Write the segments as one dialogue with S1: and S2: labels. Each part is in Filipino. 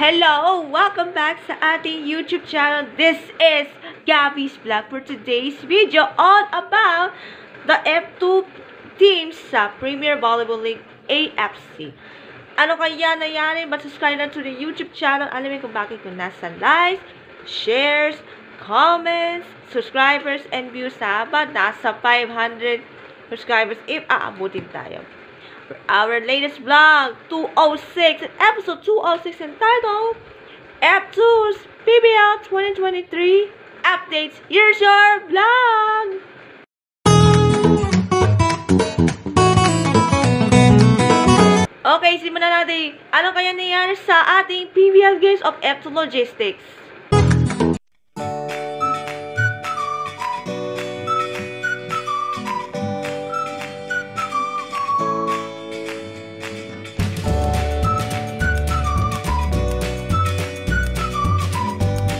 S1: Hello! Welcome back sa ating YouTube channel. This is Gabby's Vlog for today's video all about the F2 teams sa Premier Volleyball League AFC. Ano kaya nangyari? But subscribe na to the YouTube channel. Alamin kung bakit kung nasa likes, shares, comments, subscribers, and views ba? Nasa 500 subscribers if aabutin tayo. Our latest vlog, 206, episode 206 entitled F2's PBL 2023 Updates. Here's your vlog! Okay, simulan natin. Ano kaya nangyari sa ating PBL games of F2 Logistics?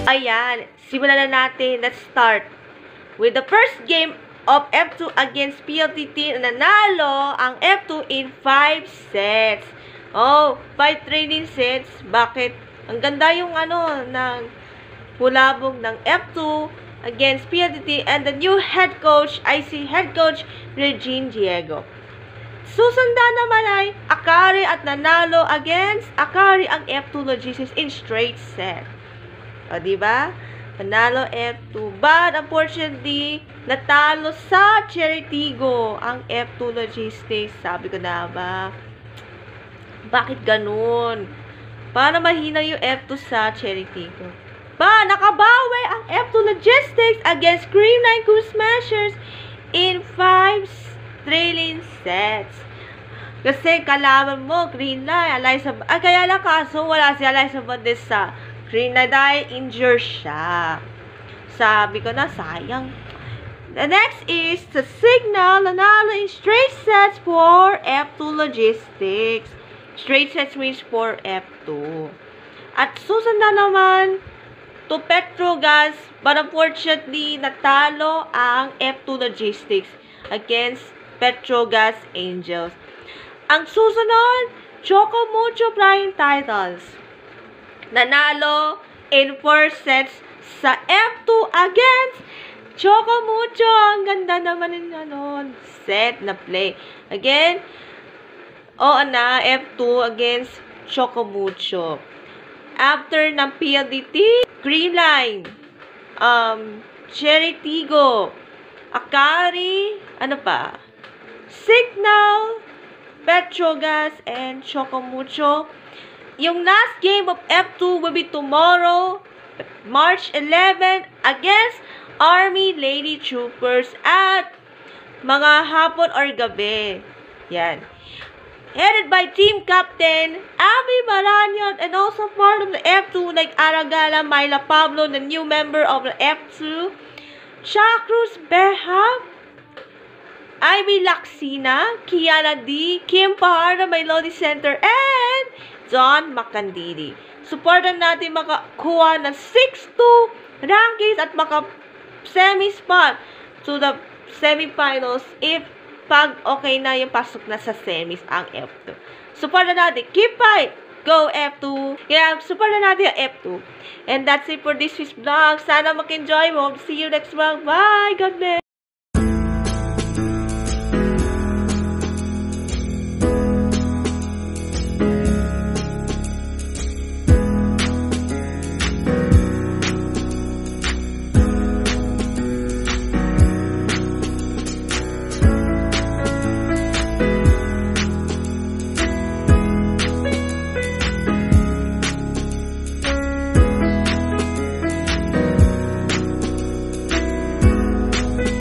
S1: Ayan, simulan na natin. Let's start with the first game of F2 against PLDT. Nanalo ang F2 in 5 sets. Oh, 5 training sets. Bakit? Ang ganda yung ng hulabog ng F2 against PLDT and the new head coach, IC head coach Regine Diego. Susunda naman ay Akari at nanalo against Akari ang F2 Logistics in straight set. O, diba? Panalo F2. But, unfortunately, natalo sa Cheritigo ang F2 Logistics. Sabi ko na ba? Bakit ganun? Paano mahina yung F2 sa Cheritigo? Ba, nakabawi ang F2 Logistics against Cream 9 Cool Smashers in 5 trailing sets. Kasi kalaban mo, Green Line, Eliza, kaya lang kaso wala si Eliza Bandes sa Green Line dahil injured siya. Sabi ko na, sayang. The next is the Signal. Nanalo in straight sets for F2 Logistics. Straight sets wins for F2. At susunda naman to Petrogas, but unfortunately, natalo ang F2 Logistics against Petrogas Angels. Ang susunod, Chocomucho Flying Titles. Nanalo in 4 sets sa F2 against Chocomucho. Ang ganda naman ng set na play. Again, F2 against Chocomucho. After ng PLDT, Green Line, Cheritigo, Akari, Signal, Petrogas, and Chocomucho. Yung last game of F2 will be tomorrow, March 11, against Army Lady Troopers at mga hapon or gabi. Yan. Headed by Team Captain Abby Maranyon and also part of the F2 like Aragala, Myla Pablo, the new member of the F2, Chacruz Behab, Ivy Laxina, Kiana D, Kim Paharda, Melody Center, and John Macandidi. Supportan natin makakuha ng 6-2 rankings at maka-semi-spot to the semifinals if pag okay na yung pasok na sa semis ang F2. Supportan natin. Keep fight! Go F2! Kaya supportan natin ang F2. And that's it for this week's vlog. Sana mag-enjoy mo. See you next vlog. Bye! God bless!